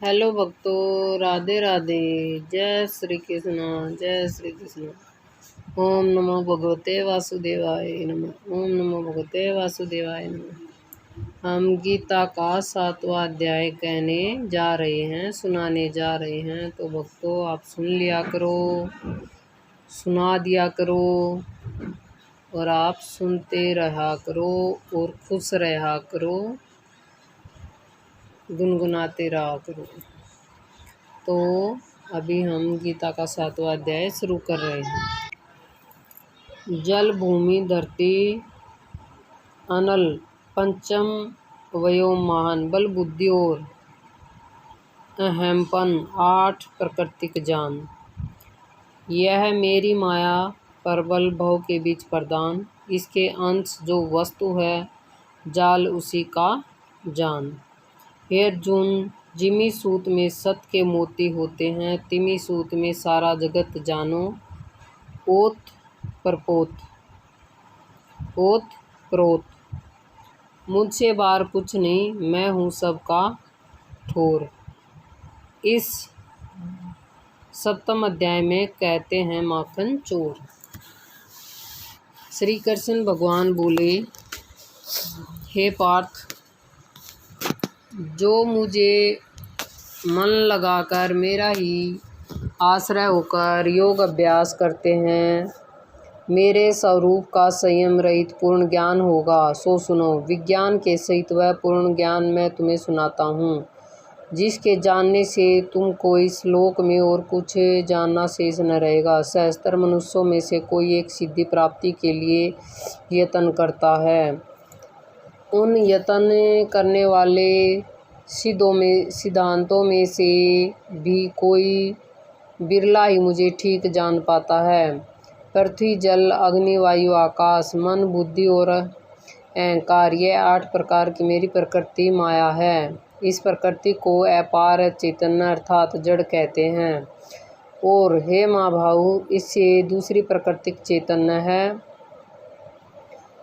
Hello भक्तों, राधे राधे। जय श्री कृष्ण, जय श्री कृष्ण। ओम नमो भगवते वासुदेवाय नमः। ओम नमो भगवते वासुदेवाय नमः। हम गीता का 7वां अध्याय कहने जा रहे हैं, सुनाने जा रहे हैं। तो भक्तों, आप सुन लिया करो, सुना दिया करो और आप सुनते रहा करो और खुश रहा करो, गुनगुनाते रहा करो। तो अभी हम गीता का 7वां अध्याय शुरू कर रहे हैं। जल, भूमि, धरती, अनल, पंचम व्योम, महान, बल, बुद्धि और अहमपन, 8 प्राकृतिक जान। यह मेरी माया प्रबल भव के बीच प्रदान, इसके अंश जो वस्तु है, जाल उसी का जान। हे अर्जुन, जिमी सूत में सत के मोती होते हैं, तिमी सूत में सारा जगत जानो। ओत परपोत, ओत प्रोत, मुझसे बाहर कुछ नहीं, मैं हूँ सबका ठोर। इस 7वें अध्याय में कहते हैं माखन चोर। श्री कृष्ण भगवान बोले, हे पार्थ, जो मुझे मन लगाकर मेरा ही आश्रय होकर योग अभ्यास करते हैं, मेरे स्वरूप का संयम रहित पूर्ण ज्ञान होगा, सो सुनो। विज्ञान के सहित वह पूर्ण ज्ञान मैं तुम्हें सुनाता हूँ, जिसके जानने से तुमको इस लोक में और कुछ जानना शेष न रहेगा। सहस्त्र मनुष्यों में से कोई एक सिद्धि प्राप्ति के लिए यत्न करता है। उन यत्न करने वाले सिद्धांतों में से भी कोई बिरला ही मुझे ठीक जान पाता है। पृथ्वी, जल, अग्नि, वायु, आकाश, मन, बुद्धि और अहंकार, यह 8 प्रकार की मेरी प्रकृति माया है। इस प्रकृति को अपार चैतन्य अर्थात जड़ कहते हैं। और हे महाभाव, इससे दूसरी प्रकृति चैतन्य है,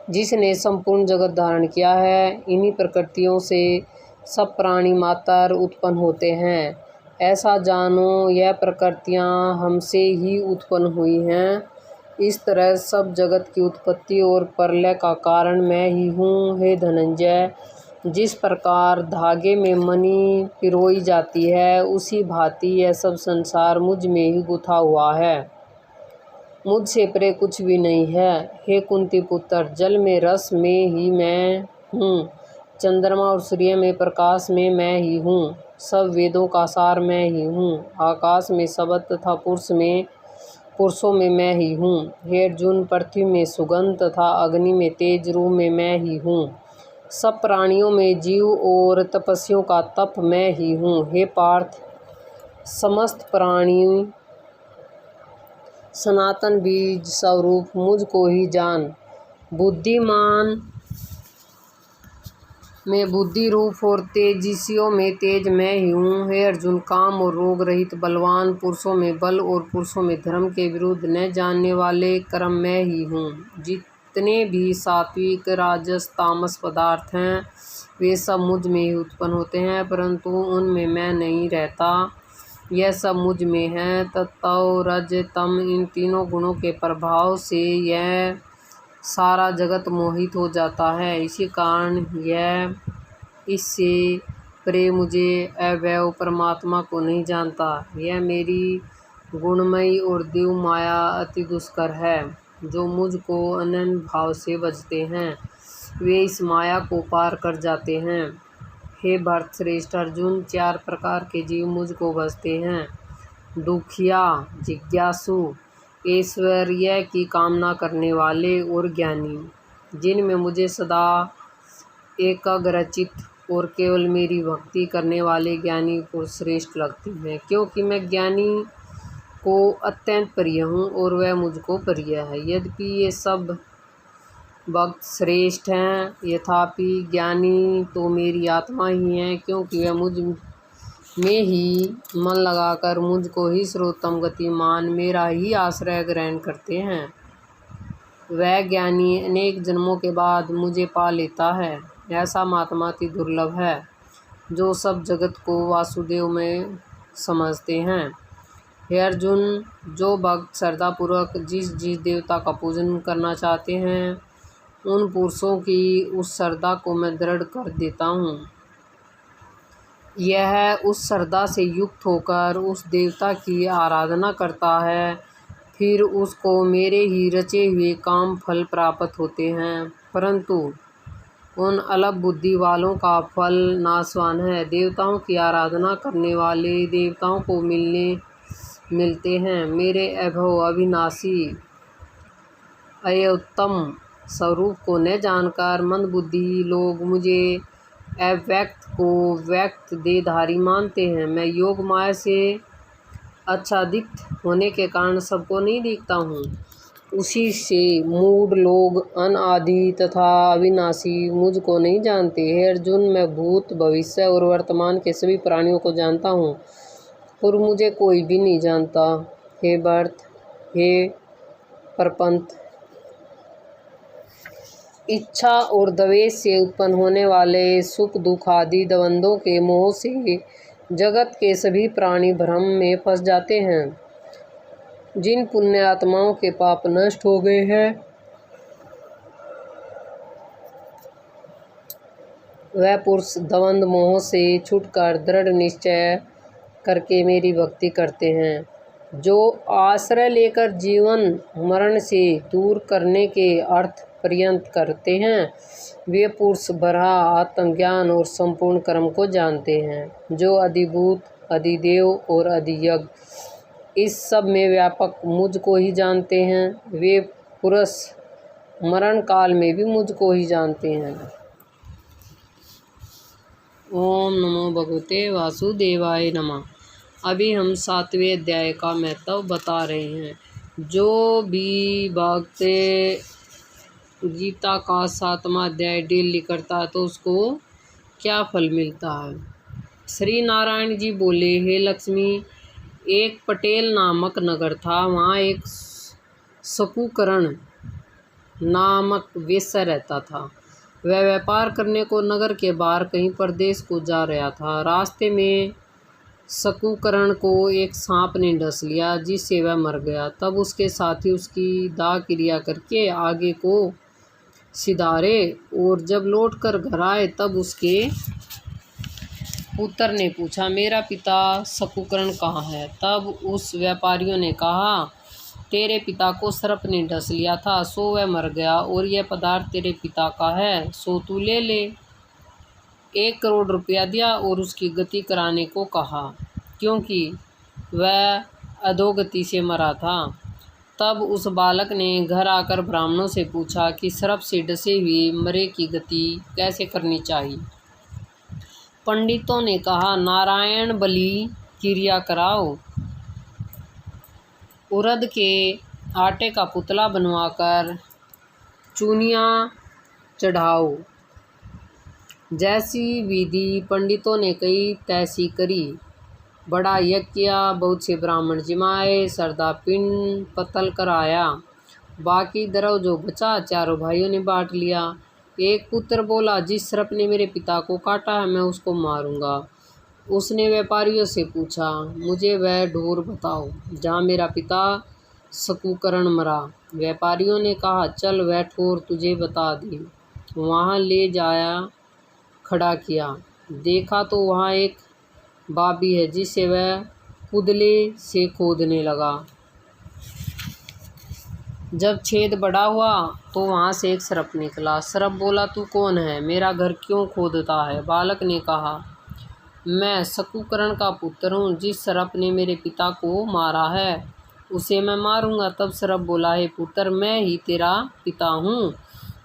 जिसने संपूर्ण जगत धारण किया है। इन्हीं प्रकृतियों से सब प्राणी मात्र उत्पन्न होते हैं। ऐसा जानो, यह प्रकृतियाँ हमसे ही उत्पन्न हुई हैं। इस तरह सब जगत की उत्पत्ति और प्रलय का कारण मैं ही हूँ। हे धनंजय, जिस प्रकार धागे में मणि पिरोई जाती है, उसी भांति यह सब संसार मुझ में ही गुथा हुआ है, मुझसे परे कुछ भी नहीं है। हे कुंती पुत्र, जल में रस में ही मैं हूँ, चंद्रमा और सूर्य में प्रकाश में मैं ही हूँ, सब वेदों का सार मैं ही हूँ, आकाश में शब्द तथा पुरुषों में मैं ही हूँ। हे अर्जुन, पृथ्वी में सुगंध तथा अग्नि में तेज रूप में मैं ही हूँ, सब प्राणियों में जीव और तपस्वियों का तप मैं ही हूँ। हे पार्थ, समस्त प्राणी सनातन बीज स्वरूप मुझको ही जान। बुद्धिमान में बुद्धि रूप और तेजस्वियों में तेज मैं ही हूँ। हे अर्जुन, काम और रोग रहित बलवान पुरुषों में बल और पुरुषों में धर्म के विरुद्ध न जानने वाले कर्म मैं ही हूँ। जितने भी सात्विक, राजस, तामस पदार्थ हैं, वे सब मुझ में ही उत्पन्न होते हैं, परंतु उनमें मैं नहीं रहता, यह सब मुझ में है। तत्व, रज, तम, इन तीनों गुणों के प्रभाव से यह सारा जगत मोहित हो जाता है। इसी कारण यह इससे परे मुझे अवयव परमात्मा को नहीं जानता। यह मेरी गुणमयी और दिव्य माया अति दुष्कर है। जो मुझको अनन्य भाव से भजते हैं, वे इस माया को पार कर जाते हैं। हे भरत श्रेष्ठ अर्जुन, 4 प्रकार के जीव मुझको भजते हैं। दुखिया, जिज्ञासु, ऐश्वर्य की कामना करने वाले और ज्ञानी, जिनमें मुझे सदा एकाग्रचित्त और केवल मेरी भक्ति करने वाले ज्ञानी पुरुष श्रेष्ठ लगते हैं, क्योंकि मैं ज्ञानी को अत्यंत प्रिय हूँ और वह मुझको प्रिय है। यद्यपि ये सब भक्त श्रेष्ठ हैं, यथापि ज्ञानी तो मेरी आत्मा ही है, क्योंकि वह मुझ में ही मन लगाकर मुझको ही सर्वोत्तम गति मान मेरा ही आश्रय ग्रहण करते हैं। वह ज्ञानी अनेक जन्मों के बाद मुझे पा लेता है, ऐसा महात्मा अति दुर्लभ है। जो सब जगत को वासुदेव में समझते हैं। हे अर्जुन, जो भक्त श्रद्धापूर्वक जिस जिस देवता का पूजन करना चाहते हैं, उन पुरुषों की उस श्रद्धा को मैं दृढ़ कर देता हूँ। यह उस श्रद्धा से युक्त होकर उस देवता की आराधना करता है, फिर उसको मेरे ही रचे हुए काम फल प्राप्त होते हैं। परंतु उन अल्प बुद्धि वालों का फल नाशवान है। देवताओं की आराधना करने वाले देवताओं को मिलते हैं। मेरे अभव अविनाशी अयोत्तम स्वरूप को न जानकर मंदबुद्धि लोग मुझे अव्यक्त को व्यक्त देहधारी मानते हैं। मैं योग माया से आच्छादित होने के कारण सबको नहीं दिखता हूँ। उसी से मूढ़ लोग अनादि तथा अविनाशी मुझको नहीं जानते। हे अर्जुन, मैं भूत भविष्य और वर्तमान के सभी प्राणियों को जानता हूँ, पर मुझे कोई भी नहीं जानता। हे भरत, हे प्रपंथ, इच्छा और द्वेष से उत्पन्न होने वाले सुख दुख आदि द्वंद्वों के मोह से जगत के सभी प्राणी भ्रम में फंस जाते हैं। जिन पुण्य आत्माओं के पाप नष्ट हो गए हैं, वह पुरुष द्वंद्व मोह से छूटकर दृढ़ निश्चय करके मेरी भक्ति करते हैं। जो आश्रय लेकर जीवन मरण से दूर करने के अर्थ पर्यंत करते हैं, वे पुरुष बरहा आत्मज्ञान और संपूर्ण कर्म को जानते हैं। जो अधिभूत, अधिदेव और अधियज्ञ इस सब में व्यापक मुझको ही जानते हैं, वे पुरुष मरण काल में भी मुझको ही जानते हैं। ओम नमो भगवते वासुदेवाय नमः। अभी हम 7वें अध्याय का महत्व बता रहे हैं। जो भी भक्त गीता का 7वां अध्याय डेली करता है तो उसको क्या फल मिलता है। श्री नारायण जी बोले, हे लक्ष्मी, एक पटेल नामक नगर था। वहाँ एक सकूकरण नामक वेश्या रहता था। वह व्यापार करने को नगर के बाहर कहीं परदेश को जा रहा था। रास्ते में सकूकरण को एक सांप ने डस लिया, जिससे वह मर गया। तब उसके साथी उसकी दाह क्रिया करके आगे को सिधारे और जब लौटकर घर आए तब उसके पुत्र ने पूछा, मेरा पिता सकूकरण कहाँ है। तब उस व्यापारियों ने कहा, तेरे पिता को सर्प ने डस लिया था, सो वह मर गया, और यह पदार्थ तेरे पिता का है, सो तू ले ले। 1 करोड़ रुपया दिया और उसकी गति कराने को कहा, क्योंकि वह अधोगति से मरा था। तब उस बालक ने घर आकर ब्राह्मणों से पूछा कि सर्प से डसे हुए मरे की गति कैसे करनी चाहिए। पंडितों ने कहा, नारायण बलि क्रिया कराओ, उड़द के आटे का पुतला बनवाकर चूनियाँ चढ़ाओ। जैसी विधि पंडितों ने कही तैसी करी। बड़ा यज्ञ किया, बहुत से ब्राह्मण जिमाए, श्रद्धा पिंड पतल कराया। बाकी द्रव जो बचा चारों भाइयों ने बांट लिया। एक पुत्र बोला, जिस सर्प ने मेरे पिता को काटा है मैं उसको मारूंगा। उसने व्यापारियों से पूछा, मुझे वह ढोर बताओ जहाँ मेरा पिता सकूकरण मरा। व्यापारियों ने कहा, चल वह ठोर तुझे बता दे। वहाँ ले जाया, खड़ा किया, देखा तो वहाँ एक बाबी है, जिसे वह कुदले से खोदने लगा। जब छेद बड़ा हुआ तो वहाँ से एक सर्प निकला। सर्प बोला, तू कौन है, मेरा घर क्यों खोदता है। बालक ने कहा, मैं सकूकरण का पुत्र हूँ, जिस सर्प ने मेरे पिता को मारा है उसे मैं मारूंगा। तब सर्प बोला, हे पुत्र, मैं ही तेरा पिता हूँ,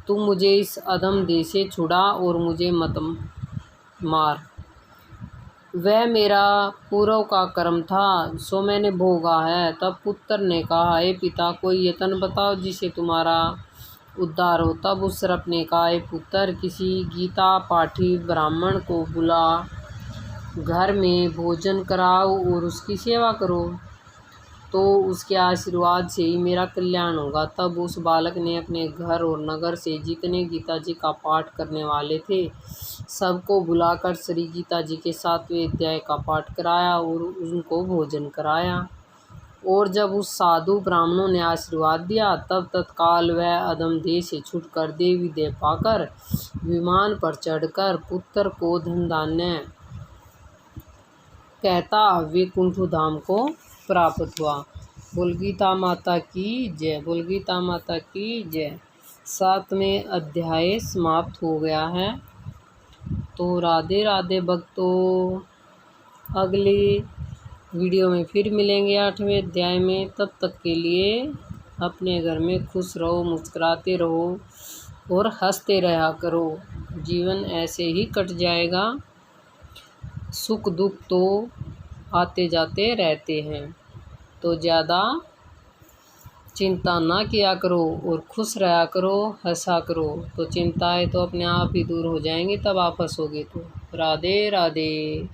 तू मुझे इस अधम देह से छुड़ा और मुझे मत मार। वह मेरा पूर्व का कर्म था, सो मैंने भोगा है। तब पुत्र ने कहा, हे पिता, कोई यत्न बताओ जिसे तुम्हारा उद्धार हो। तब उस सर्प ने कहा, हे पुत्र, किसी गीता पाठी ब्राह्मण को बुला घर में भोजन कराओ और उसकी सेवा करो। तो उसके आशीर्वाद से ही मेरा कल्याण होगा। तब उस बालक ने अपने घर और नगर से जितने गीता जी का पाठ करने वाले थे सबको बुलाकर श्री गीता जी के 7वें अध्याय का पाठ कराया और उनको भोजन कराया। और जब उस साधु ब्राह्मणों ने आशीर्वाद दिया तब तत्काल वह अधम देह से छूटकर देवी देह पाकर विमान पर चढ़कर पुत्र को धन धान्य कहता वैकुंठ धाम को प्राप्त हुआ। बोल गीता माता की जय। बोल गीता माता की जय। 7वें अध्याय समाप्त हो गया है। तो राधे राधे भक्तों, अगले वीडियो में फिर मिलेंगे 8वें अध्याय में। तब तक के लिए अपने घर में खुश रहो, मुस्कुराते रहो और हंसते रहा करो। जीवन ऐसे ही कट जाएगा। सुख दुख तो आते जाते रहते हैं, तो ज़्यादा चिंता ना किया करो और खुश रहा करो, हंसा करो। तो चिंताएं तो अपने आप ही दूर हो जाएंगी, तब आप हंसोगे तो। राधे राधे।